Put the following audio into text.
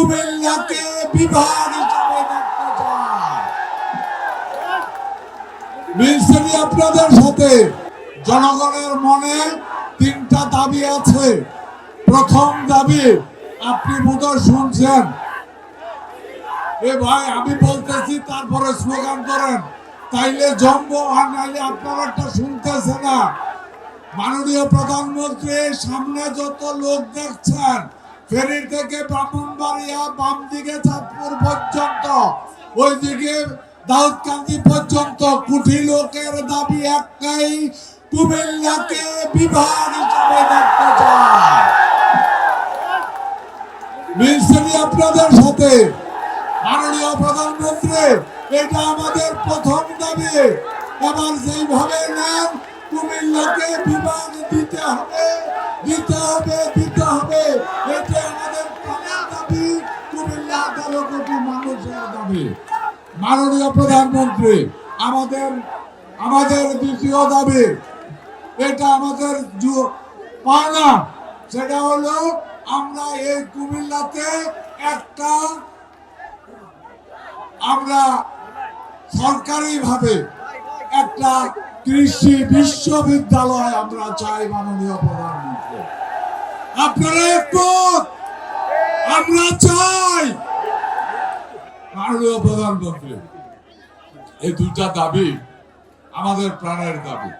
কুমিল্লাকে বিভাগ হিসেবে দেখতে চায়। মিলছেনি আপনাদের সাথে? জনগণের মনে তিনটা দাবি আছে। প্রথম দাবি আপনি বোধহয় শুনছেন, এ ভাই আমি বলতেছি তারপরে স্লোগান করেন, তাইলে জমবো, আর নাইলে আপনারা একটা শুনতেছে না। মাননীয় প্রধানমন্ত্রী সামনে যত লোক দেখছেন, ফেরি থেকে ব্রাহ্মণবাড়িয়া, বাম দিকে চাঁদপুর পর্যন্ত, ওইদিকে দাউদকান্দি পর্যন্ত কোটি লোকের দাবি একটাই, কুমিল্লাকে বিভাগ হিসেবে দেখতে চায়। মিলছেনি আপনাদের সাথে? মাননীয় প্রধানমন্ত্রী, এটা আমাদের প্রথম দাবি। এবার যেইভাবে নেন, কুমিল্লাকে বিভাগ দিতে হবে, দিতে হবে, দিতে হবে। এটা আমাদের প্রাণের দাবি, কুমিল্লা ১৮ কোটি মানুষের দাবি। মাননীয় প্রধানমন্ত্রী, আমাদের দ্বিতীয় দাবি, এটা আমাদের পাওনা, সেটা হলো আমরা এই কুমিল্লাতে আমরা সরকারিভাবে একটা কৃষি বিশ্ববিদ্যালয় আমরা চাই। মাননীয় প্রধানমন্ত্রী, আপনারা একমত? আমরা চাই। মাননীয় প্রধানমন্ত্রী, এই দুটা দাবি আমাদের প্রাণের দাবি।